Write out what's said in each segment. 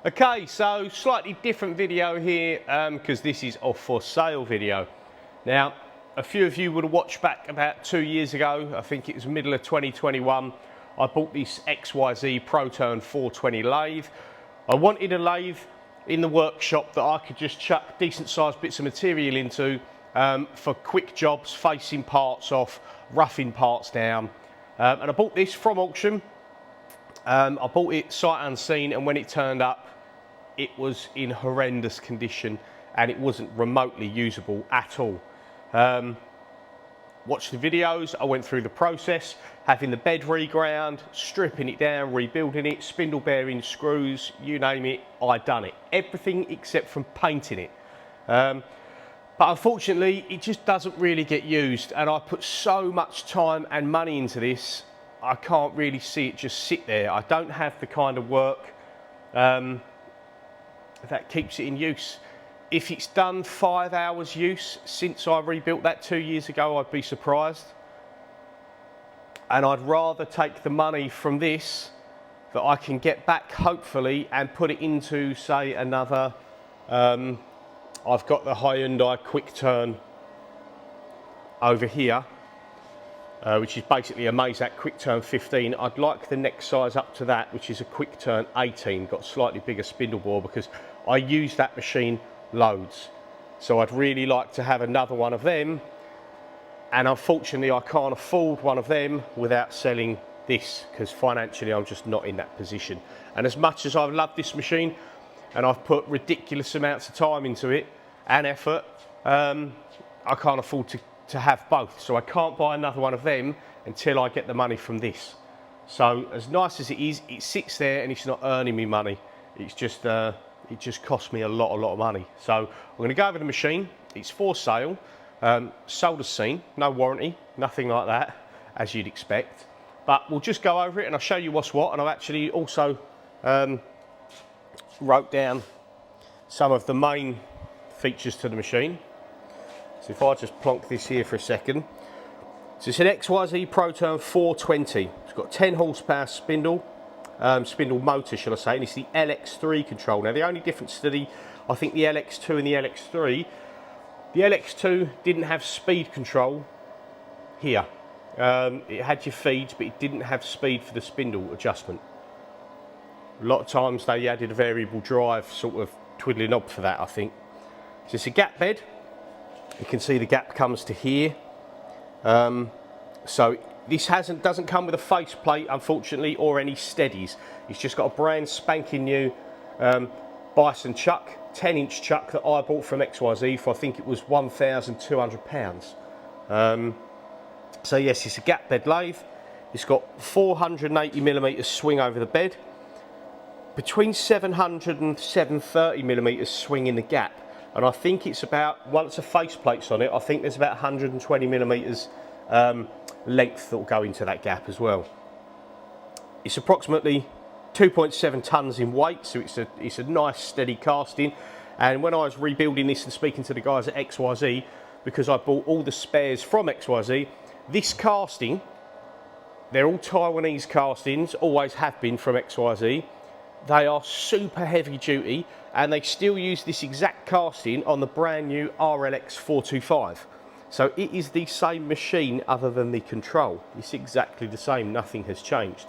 Okay, so slightly different video here because this is a for sale video. Now, a few of you would have watched back about 2 years ago, I think it was middle of 2021, I bought this XYZ PROTURN 420 lathe. I wanted a lathe in the workshop that I could just chuck decent sized bits of material into for quick jobs, facing parts off, roughing parts down. And I bought this from auction. I bought it sight unseen, and when it turned up, it was in horrendous condition and it wasn't remotely usable at all. Watched the videos, I went through the process, having the bed reground, stripping it down, rebuilding it, spindle bearings, screws, you name it, I'd done it. Everything except from painting it. But unfortunately, it just doesn't really get used, and I put so much time and money into this, I can't really see it just sit there. I don't have the kind of work that keeps it in use. If it's done 5 hours use since I rebuilt that 2 years ago, I'd be surprised. And I'd rather take the money from this that I can get back hopefully and put it into, say, another, I've got the Hyundai QuickTurn over here, which is basically a Mazak QuickTurn 15. I'd like the next size up to that, which is a QuickTurn 18, got slightly bigger spindle bore because I use that machine loads. So I'd really like to have another one of them, and unfortunately I can't afford one of them without selling this because financially I'm just not in that position. And as much as I love this machine and I've put ridiculous amounts of time into it and effort, I can't afford to have both. So I can't buy another one of them until I get the money from this. So as nice as it is, it sits there and it's not earning me money. It's just it just cost me a lot of money. So I'm going to go over the machine. It's for sale, sold as seen, no warranty, nothing like that, as you'd expect. But we'll just go over it and I'll show you what's what. And I've actually also wrote down some of the main features to the machine. So if I just plonk this here for a second. So it's an XYZ PROTURN 420. It's got 10 horsepower spindle motor, shall I say, and it's the lx3 control. Now the only difference to I think the lx2 and the lx3, the lx2 didn't have speed control here. It had your feeds, but it didn't have speed for the spindle adjustment. A lot of times they added a variable drive sort of twiddly knob for that, I think. So it's a gap bed. You can see the gap comes to here. So this doesn't come with a faceplate, unfortunately, or any steadies. It's just got a brand spanking new Bison chuck, 10-inch chuck that I bought from XYZ for, I think it was £1,200. So yes, it's a gap bed lathe. It's got 480mm swing over the bed, between 700 and 730mm swing in the gap. And I think it's about, once a faceplate's on it, I think there's about 120mm length that will go into that gap as well. It's approximately 2.7 tons in weight, so it's a nice steady casting. And when I was rebuilding this and speaking to the guys at XYZ, because I bought all the spares from XYZ, this casting, they're all Taiwanese castings, always have been from XYZ. They are super heavy duty, and they still use this exact casting on the brand new RLX 425. So it is the same machine other than the control. It's exactly the same, nothing has changed.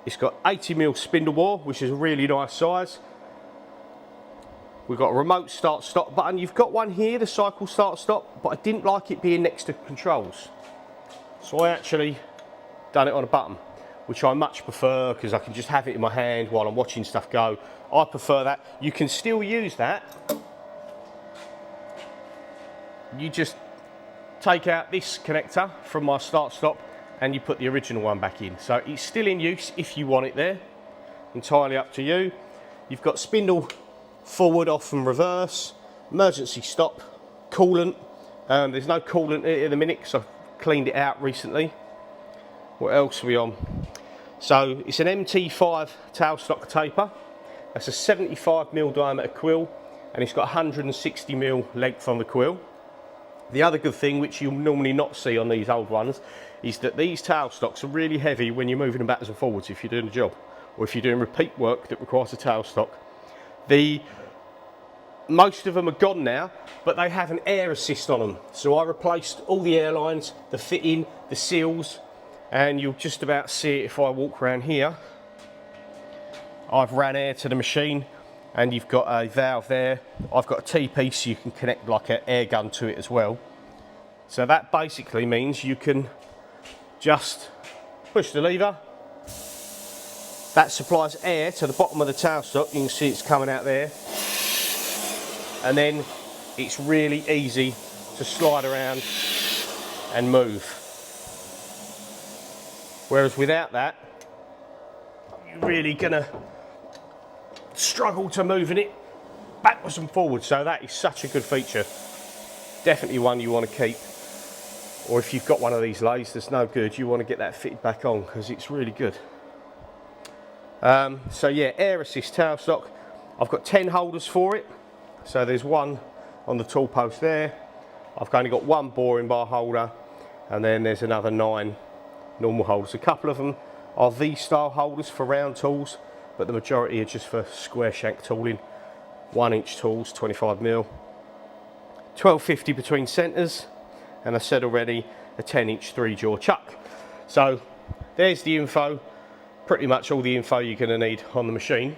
It's got 80mm spindle bore, which is a really nice size. We've got a remote start stop button. You've got one here, the cycle start stop, but I didn't like it being next to controls. So I actually done it on a button, which I much prefer because I can just have it in my hand while I'm watching stuff go. I prefer that. You can still use that. You just take out this connector from my start stop and you put the original one back in. So it's still in use if you want it there. Entirely up to you. You've got spindle forward, off and reverse, emergency stop, coolant. There's no coolant at the minute because I've cleaned it out recently. What else are we on? So it's an MT5 tailstock taper. That's a 75mm diameter quill, and it's got 160mm length on the quill. The other good thing, which you'll normally not see on these old ones, is that these tailstocks are really heavy when you're moving them backwards and forwards if you're doing a job. or if you're doing repeat work that requires a tailstock. Most of them are gone now, but they have an air assist on them. So I replaced all the airlines, the fitting, the seals, and you'll just about see it if I walk around here. I've ran air to the machine, and you've got a valve there. I've got a T-piece, so you can connect like an air gun to it as well. So that basically means you can just push the lever. That supplies air to the bottom of the tailstock. You can see it's coming out there. And then it's really easy to slide around and move. Whereas without that, you're really gonna struggle to moving it backwards and forwards. So that is such a good feature. Definitely one you want to keep. Or if you've got one of these lathes that's no good, you want to get that fitted back on because it's really good. So yeah, air assist tailstock. I've got 10 holders for it. So there's one on the tool post there. I've only got one boring bar holder, and then there's another 9 normal holders. A couple of them are V-style holders for round tools, but the majority are just for square shank tooling. 1-inch tools, 25mm. 1250 between centres, and I said already, a 10-inch 3-jaw chuck. So there's the info, pretty much all the info you're going to need on the machine.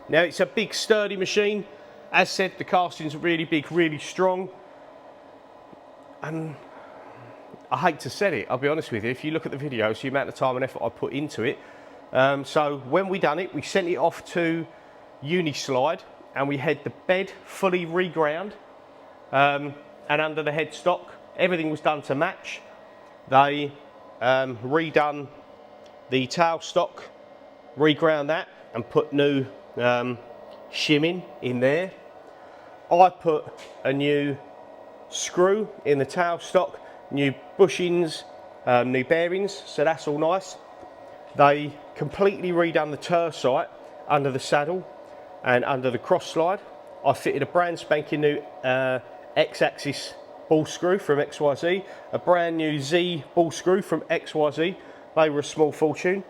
Now it's a big sturdy machine. As said, the casting's really big, really strong, and I hate to say it, I'll be honest with you, if you look at the videos, the amount of time and effort I put into it. So when we done it, we sent it off to Unislide, and we had the bed fully reground, and under the headstock, everything was done to match. They redone the tailstock, reground that, and put new shimming in there. I put a new screw in the tailstock, new bushings, new bearings, so that's all nice. They completely redone the tercite under the saddle and under the cross slide. I fitted a brand spanking new X-axis ball screw from XYZ, a brand new Z ball screw from XYZ. They were a small fortune.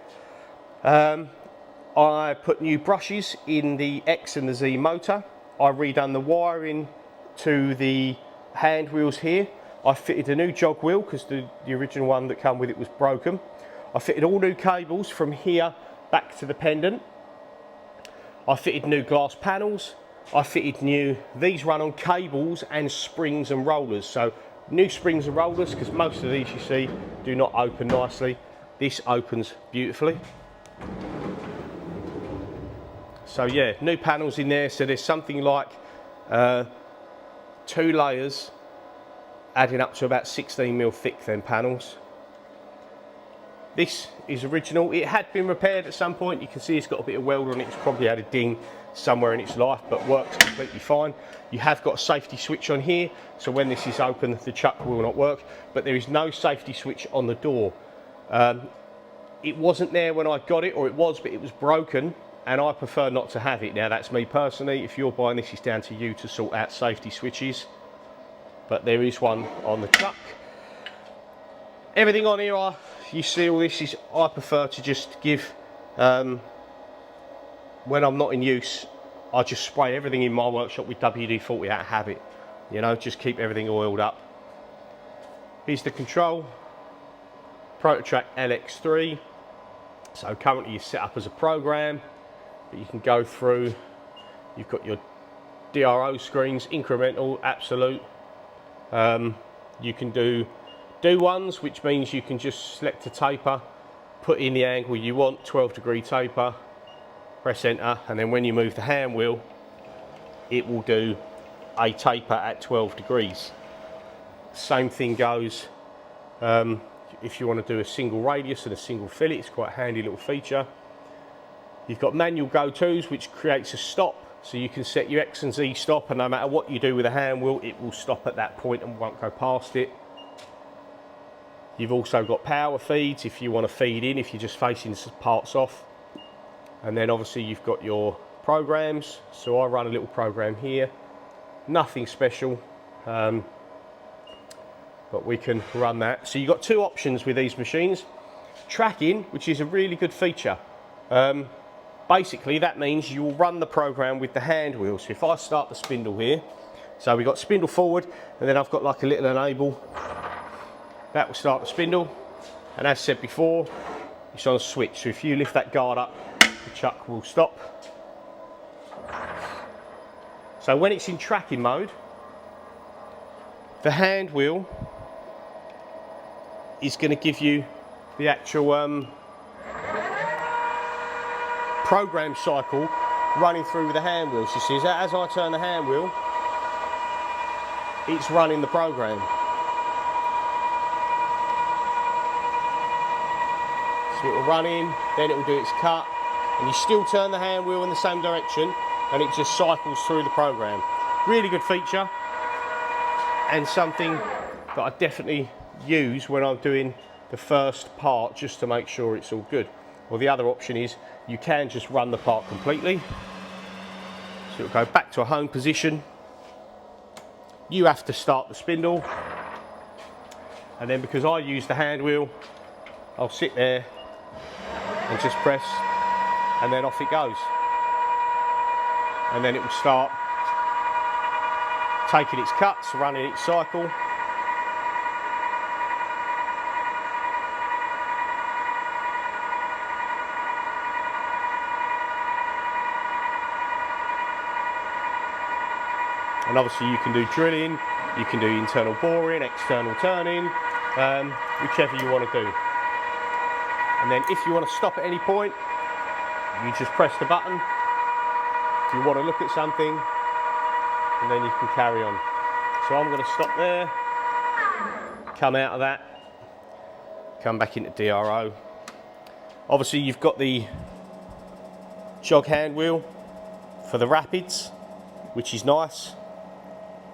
I put new brushes in the X and the Z motor. I redone the wiring to the hand wheels here. I fitted a new jog wheel because the original one that came with it was broken. I fitted all new cables from here back to the pendant. I fitted new glass panels. I fitted new, these run on cables and springs and rollers. So new springs and rollers, because most of these you see do not open nicely. This opens beautifully. So yeah, new panels in there. So there's something like 2 layers adding up to about 16mm thick then panels. This is original. It had been repaired at some point. You can see it's got a bit of weld on it. It's probably had a ding somewhere in its life, but works completely fine. You have got a safety switch on here, so when this is open, the chuck will not work, but there is no safety switch on the door. It wasn't there when I got it, or it was, but it was broken, and I prefer not to have it. Now, that's me personally. If you're buying this, it's down to you to sort out safety switches, but there is one on the chuck. Everything on here, you see all this, is I prefer to just give, when I'm not in use, I just spray everything in my workshop with WD-40 out of habit. You know, just keep everything oiled up. Here's the control, Prototrak lx3. So currently you're set up as a program, but you can go through, you've got your DRO screens, incremental, absolute. You can do ones, which means you can just select a taper, put in the angle you want, 12-degree taper, press enter, and then when you move the hand wheel, it will do a taper at 12 degrees. Same thing goes if you want to do a single radius and a single fillet. It's quite a handy little feature. You've got manual go-tos, which creates a stop, so you can set your X and Z stop, and no matter what you do with a hand wheel, it will stop at that point and won't go past it. You've also got power feeds if you want to feed in, if you're just facing parts off. And then obviously you've got your programs. So I run a little program here, nothing special, but we can run that. So you've got 2 options with these machines. Tracking, which is a really good feature. Basically that means you will run the program with the hand wheel. So if I start the spindle here, so we've got spindle forward and then I've got like a little enable, that will start the spindle, and as said before, it's on a switch, so if you lift that guard up, the chuck will stop. So when it's in tracking mode, the hand wheel is going to give you the actual program cycle running through with the hand wheel. So you see, as I turn the hand wheel, it's running the program. So it will run in, then it will do its cut, and you still turn the hand wheel in the same direction, and it just cycles through the program. Really good feature, and something that I definitely use when I'm doing the first part, just to make sure it's all good. Well, the other option is you can just run the part completely. So it'll go back to a home position. You have to start the spindle, and then because I use the hand wheel, I'll sit there and just press, and then off it goes. And then it will start taking its cuts, running its cycle. And obviously you can do drilling, you can do internal boring, external turning, whichever you want to do. And then if you want to stop at any point, you just press the button. If you want to look at something, and then you can carry on. So I'm going to stop there, come out of that, come back into DRO. Obviously you've got the jog hand wheel for the rapids, which is nice,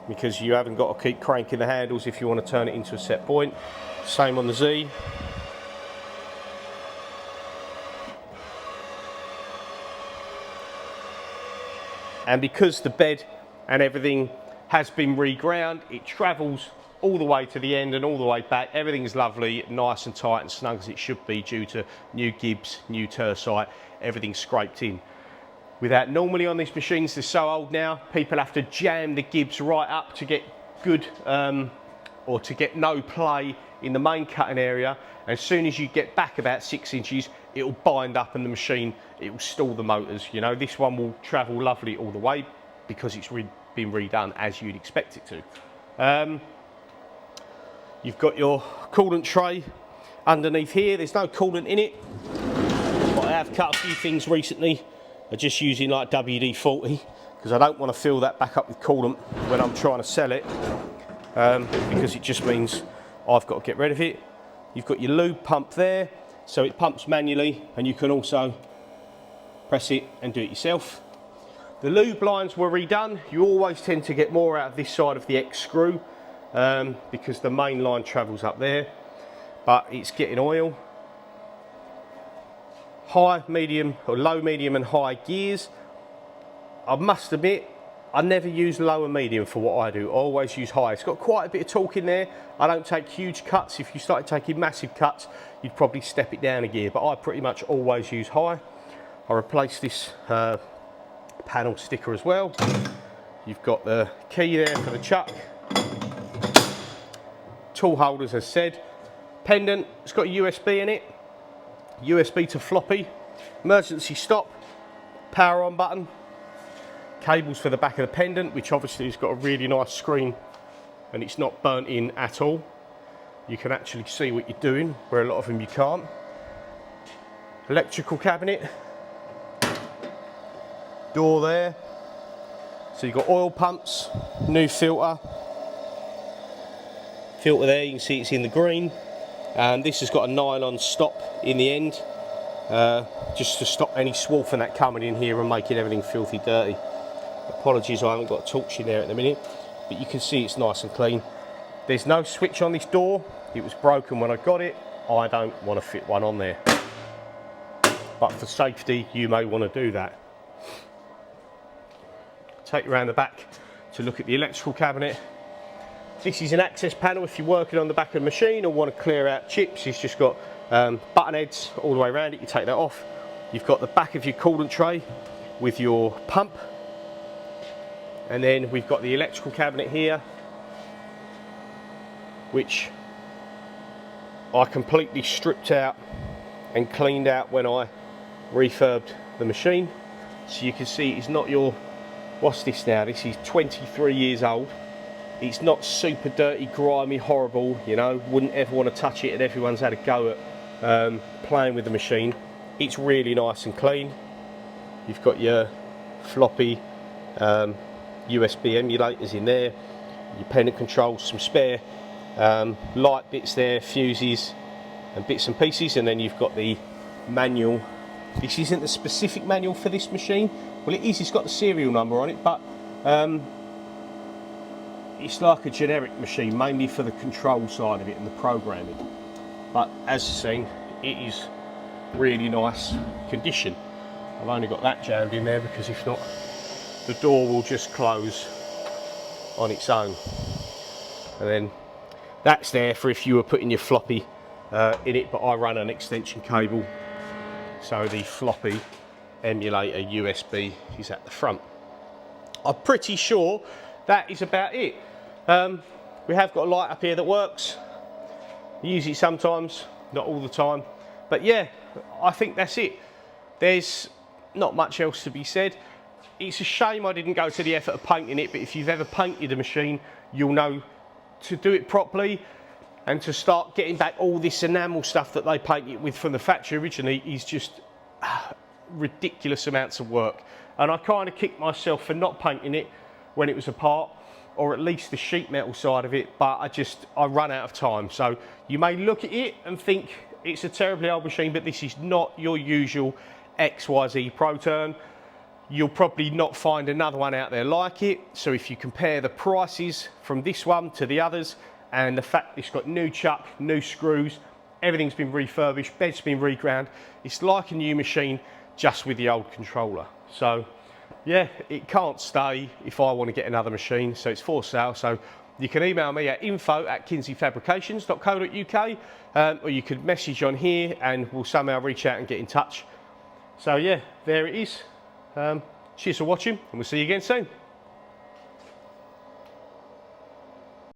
because you haven't got to keep cranking the handles if you want to turn it into a set point. Same on the Z. And because the bed and everything has been reground, it travels all the way to the end and all the way back. Everything's lovely, nice and tight and snug as it should be, due to new gibs, new tersite, everything's scraped in. Without, normally on these machines, they're so old now, people have to jam the gibs right up to get good, or to get no play in the main cutting area. And as soon as you get back about 6 inches, it'll bind up and the machine, it will stall the motors. You know, this one will travel lovely all the way because it's been redone as you'd expect it to. You've got your coolant tray underneath here. There's no coolant in it, but I have cut a few things recently. I'm just using like WD-40 because I don't want to fill that back up with coolant when I'm trying to sell it, because it just means I've got to get rid of it. You've got your lube pump there, so it pumps manually, and you can also press it and do it yourself. The lube lines were redone. You always tend to get more out of this side of the X screw, because the main line travels up there, but it's getting oil. High, medium, or low, medium and high gears. I must admit, I never use low and medium for what I do. I always use high. It's got quite a bit of torque in there. I don't take huge cuts. If you started taking massive cuts, you'd probably step it down a gear, but I pretty much always use high. I replaced this panel sticker as well. You've got the key there for the chuck. Tool holders, as said. Pendant, it's got a USB in it. USB to floppy. Emergency stop. Power on button. Cables for the back of the pendant, which obviously has got a really nice screen and it's not burnt in at all. You can actually see what you're doing, where a lot of them you can't. Electrical cabinet. Door there. So you've got oil pumps, new filter. Filter there, you can see it's in the green. And this has got a nylon stop in the end, just to stop any swarfing that coming in here and making everything filthy dirty. Apologies, I haven't got a torch in there at the minute, but you can see it's nice and clean. There's no switch on this door. It was broken when I got it. I don't want to fit one on there, but for safety you may want to do that. Take you around the back to look at the electrical cabinet. This is an access panel if you're working on the back of the machine or want to clear out chips. It's just got button heads all the way around it. You take that off. You've got the back of your coolant tray with your pump, and then we've got the electrical cabinet here, which I completely stripped out and cleaned out when I refurbed the machine. So you can see it's not your, what's this now? This is 23 years old. It's not super dirty, grimy, horrible, you know, wouldn't ever want to touch it, and everyone's had a go at playing with the machine. It's really nice and clean. You've got your floppy USB emulators in there, your pendant controls, some spare light bits there, fuses and bits and pieces, and then you've got the manual. This isn't the specific manual for this machine. Well, it is, it's got the serial number on it, but it's like a generic machine, mainly for the control side of it and the programming. But as seen, it is really nice condition. I've only got that jammed in there because if not, the door will just close on its own. And then that's there for if you were putting your floppy in it, but I run an extension cable, so the floppy emulator USB is at the front. I'm pretty sure that is about it. We have got a light up here that works. I use it sometimes, not all the time, but yeah, I think that's it. There's not much else to be said. It's a shame I didn't go to the effort of painting it, but if you've ever painted a machine, you'll know to do it properly, and to start getting back all this enamel stuff that they paint it with from the factory originally is just ridiculous amounts of work. And I kind of kicked myself for not painting it when it was apart, or at least the sheet metal side of it, but I run out of time. So you may look at it and think it's a terribly old machine, but this is not your usual XYZ PROTURN. You'll probably not find another one out there like it. So if you compare the prices from this one to the others, and the fact it's got new chuck, new screws, everything's been refurbished, bed's been reground, it's like a new machine just with the old controller. So yeah, it can't stay if I want to get another machine, so it's for sale. So you can email me at info@kinseyfabrications.co.uk, or you could message on here and we'll somehow reach out and get in touch. So yeah, there it is. Cheers for watching, and we'll see you again soon.